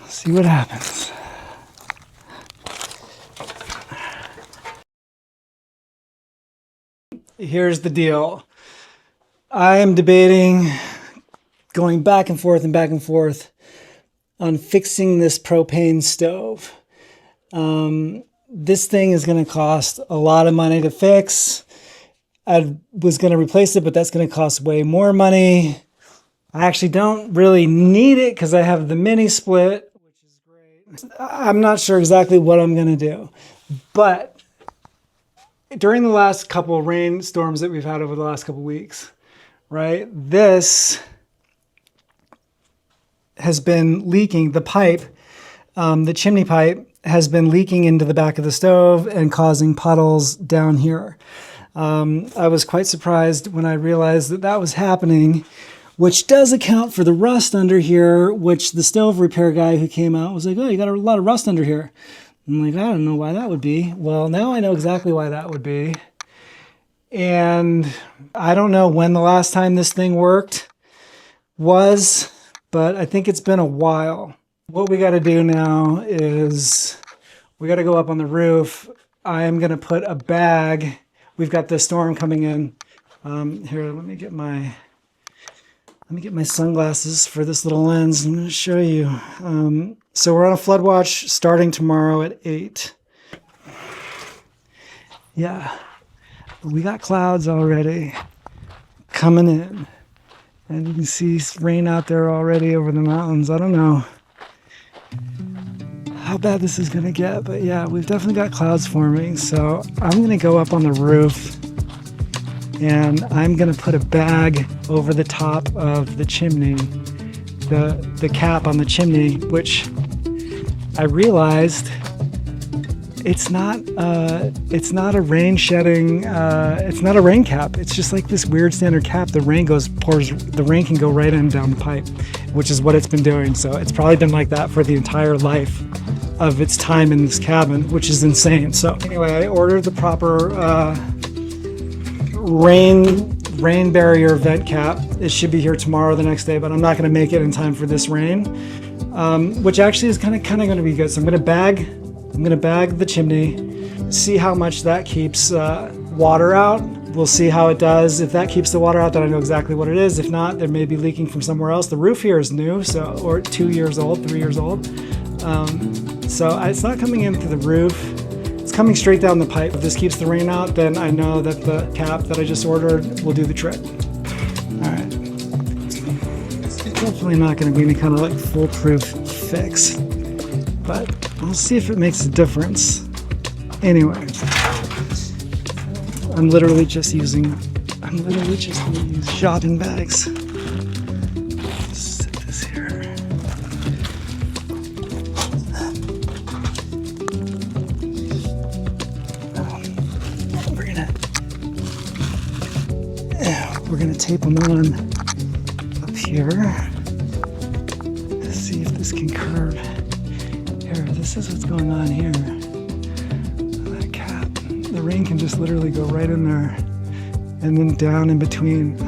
See what happens. Here's the deal. I am debating going back and forth on fixing this propane stove. This thing is going to cost a lot of money to fix. I was going to replace it, but that's going to cost way more money. I actually don't really need it because I have the mini split, which is great. I'm not sure exactly what I'm going to do, but during the last couple of rainstorms that we've had over the last couple of weeks, right, this has been leaking. The pipe, the chimney pipe, has been leaking into the back of the stove and causing puddles down here. I was quite surprised when I realized that that was happening, which does account for the rust under here, which the stove repair guy who came out was like, oh, you got a lot of rust under here. I'm like, I don't know why that would be. Well, now I know exactly why that would be. And I don't know when the last time this thing worked was, but I think it's been a while. What we got to do now is we got to go up on the roof. I am going to put a bag. We've got the storm coming in. Here, let me get my sunglasses for this little lens. I'm going to show you. So we're on a flood watch starting tomorrow at 8. Yeah, we got clouds already coming in. And you can see rain out there already over the mountains. I don't know how bad this is going to get, but yeah, we've definitely got clouds forming. So I'm going to go up on the roof and I'm going to put a bag over the top of the chimney, the cap on the chimney, which I realized it's not a rain shedding, it's not a rain cap. It's just like this weird standard cap. The rain can go right in down the pipe, which is what it's been doing. So it's probably been like that for the entire life of its time in this cabin, which is insane. So anyway, I ordered the proper rain barrier vent cap. It should be here tomorrow or the next day, but I'm not going to make it in time for this rain, which actually is kind of going to be good. So I'm going to bag the chimney, see how much that keeps water out. We'll see how it does. If that keeps the water out, then I know exactly what it is. If not, there may be leaking from somewhere else. The roof here is new, or 2 years old, 3 years old. So it's not coming in through the roof. It's coming straight down the pipe. If this keeps the rain out, then I know that the cap that I just ordered will do the trick. All right. It's definitely not going to be any kind of like foolproof fix, but I'll see if it makes a difference. Anyway, I'm literally just using shopping bags. Set this here. We're gonna tape them on up here to see if this can curve. Here, this is what's going on here. That cap, the rain can just literally go right in there and then down in between.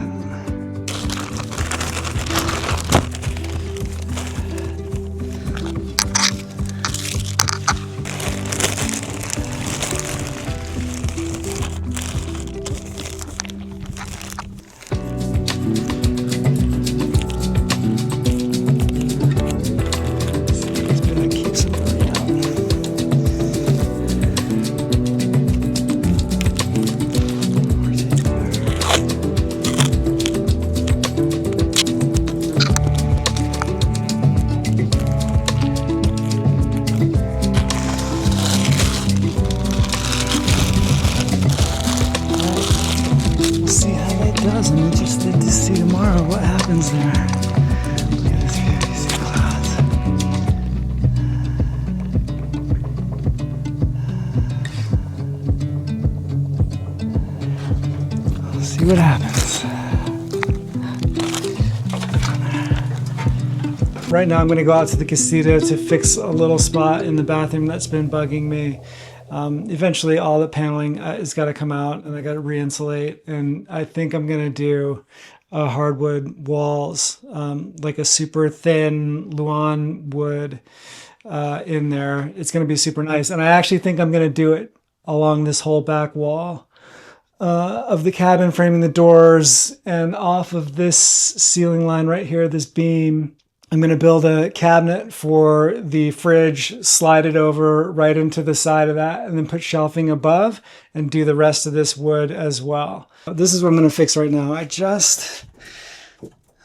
I'm interested to see tomorrow what happens there. Look at this view, you see the clouds. We'll see what happens. Right now I'm going to go out to the Casita to fix a little spot in the bathroom that's been bugging me. Eventually all the paneling has got to come out and I got to re-insulate, and I think I'm going to do hardwood walls, like a super thin Luan wood in there. It's going to be super nice. And I actually think I'm going to do it along this whole back wall of the cabin, framing the doors, and off of this ceiling line right here, this beam. I'm going to build a cabinet for the fridge, slide it over right into the side of that, and then put shelving above and do the rest of this wood as well. This is what I'm going to fix right now.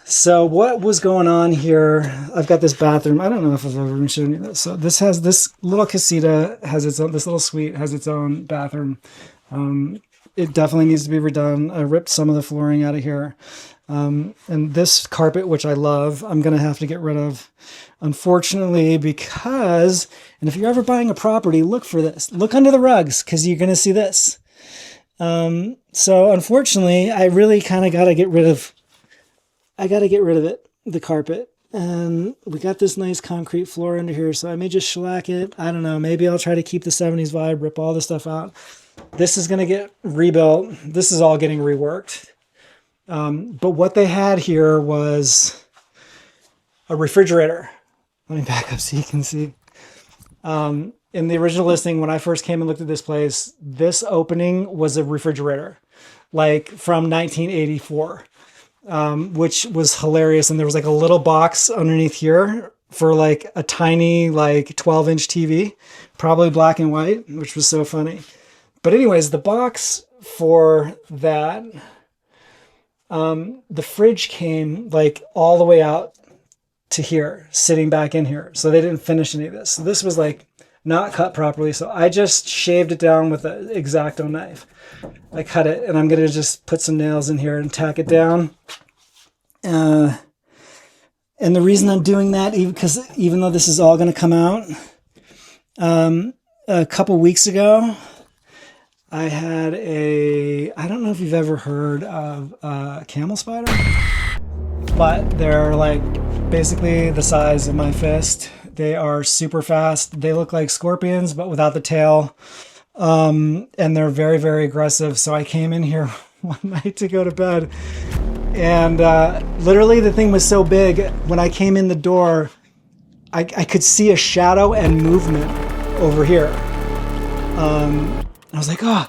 So what was going on here? I've got this bathroom. I don't know if I've ever been showing you this. So this little casita has its own, this little suite has its own bathroom. It definitely needs to be redone. I ripped some of the flooring out of here. And this carpet, which I love, I'm going to have to get rid of, unfortunately, because, and if you're ever buying a property, look for this. Look under the rugs, because you're going to see this. So unfortunately, I really kind of got to get rid of it, the carpet. And we got this nice concrete floor under here, so I may just shellac it. I don't know. Maybe I'll try to keep the 70s vibe, rip all this stuff out. This is going to get rebuilt. This is all getting reworked. But what they had here was a refrigerator. Let me back up so you can see. In the original listing, when I first came and looked at this place, this opening was a refrigerator, like from 1984, which was hilarious. And there was like a little box underneath here for like a tiny, like 12-inch TV, probably black and white, which was so funny. But anyways, the box for that, the fridge came like all the way out to here, sitting back in here. So they didn't finish any of this. So this was like not cut properly. So I just shaved it down with an X-Acto knife. I cut it, and I'm going to just put some nails in here and tack it down. And the reason I'm doing that, because even though this is all going to come out, a couple weeks ago, I had I don't know if you've ever heard of a Camel Spider, but they're like basically the size of my fist. They are super fast. They look like scorpions, but without the tail. And they're very, very aggressive. So I came in here one night to go to bed, and literally the thing was so big, when I came in the door, I could see a shadow and movement over here. I was like, oh,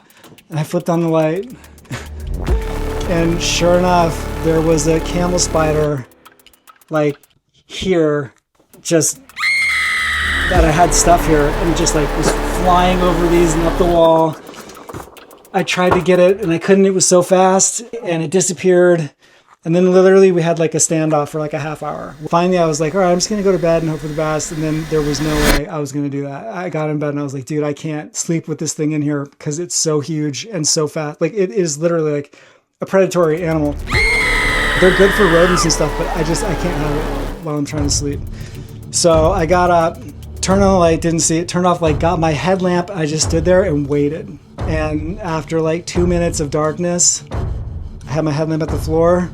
and I flipped on the light. And sure enough, there was a camel spider, like here, just that I had stuff here, and just like was flying over these and up the wall. I tried to get it and I couldn't. It was so fast, and it disappeared. And then literally we had like a standoff for like a half hour. Finally, I was like, all right, I'm just going to go to bed and hope for the best. And then there was no way I was going to do that. I got in bed and I was like, dude, I can't sleep with this thing in here because it's so huge and so fast. Like, it is literally like a predatory animal. They're good for rodents and stuff, but I can't have it while I'm trying to sleep. So I got up, turned on the light, didn't see it, turned off the light, got my headlamp. I just stood there and waited. And after like 2 minutes of darkness, I had my headlamp at the floor.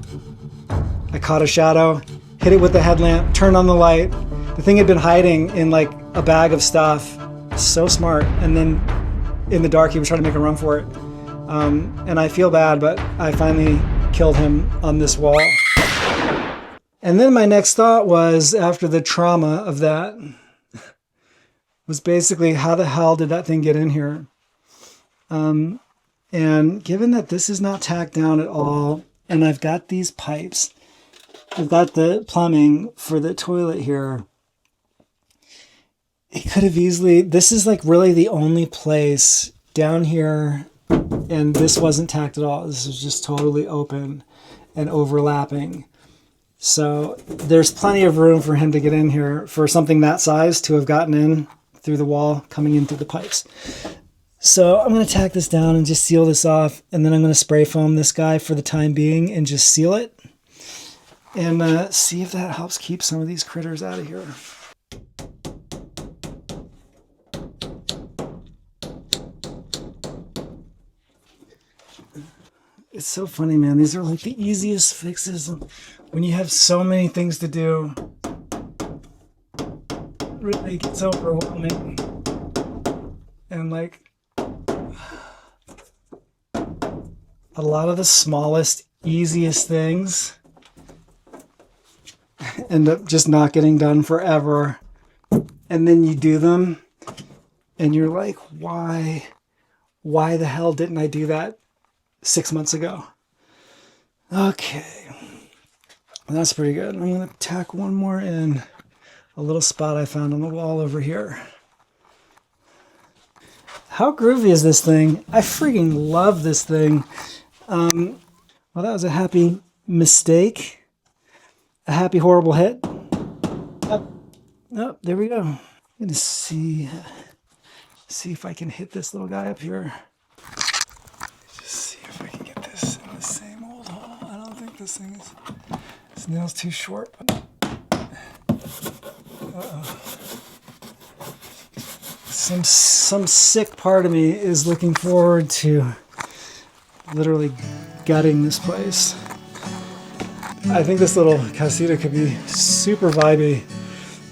I caught a shadow, hit it with the headlamp, turned on the light. The thing had been hiding in like a bag of stuff. So smart. And then in the dark, he was trying to make a run for it. And I feel bad, but I finally killed him on this wall. And then my next thought was, after the trauma of that, was basically, how the hell did that thing get in here? And given that this is not tacked down at all, and I've got these pipes, I've got the plumbing for the toilet here, it could have easily, this is like really the only place down here, and this wasn't tacked at all. This was just totally open and overlapping. So there's plenty of room for him to get in here, for something that size to have gotten in through the wall, coming in through the pipes. So I'm going to tack this down and just seal this off, and then I'm going to spray foam this guy for the time being and just seal it, and see if that helps keep some of these critters out of here. It's so funny, man. These are like the easiest fixes when you have so many things to do. It really gets overwhelming. And like, a lot of the smallest, easiest things end up just not getting done forever. And then you do them and you're like, why the hell didn't I do that 6 months ago? Okay, that's pretty good. I'm gonna tack one more in, a little spot I found on the wall over here. How groovy is this thing? I freaking love this thing. Well, that was a happy mistake. A happy horrible hit. Oh, there we go. I'm gonna see if I can hit this little guy up here. Just see if I can get this in the same old hole. I don't think this thing is, this nail's too short. Uh-oh. Some sick part of me is looking forward to literally gutting this place. I think this little Casita could be super vibey,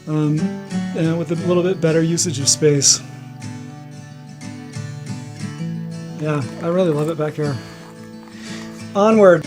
and with a little bit better usage of space. Yeah, I really love it back here. Onward.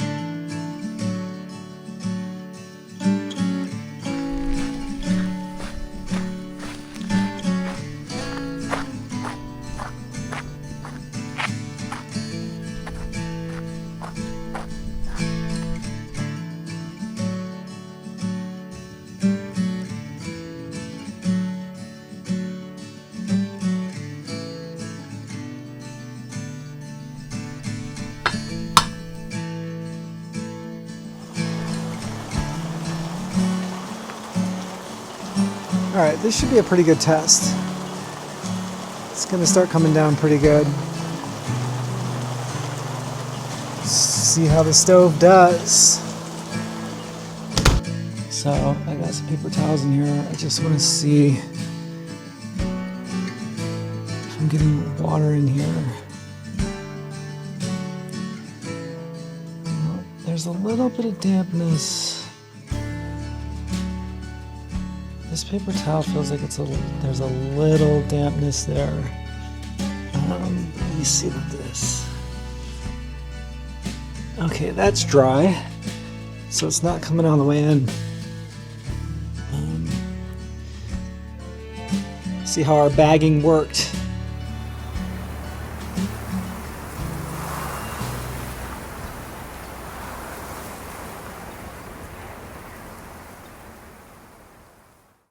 All right, this should be a pretty good test. It's gonna start coming down pretty good. See how the stove does. So I got some paper towels in here. I just wanna see if I'm getting water in here. Well, there's a little bit of dampness. This paper towel feels like there's a little dampness there. Let me see this. Okay, that's dry, so it's not coming all the way in. See how our bagging worked.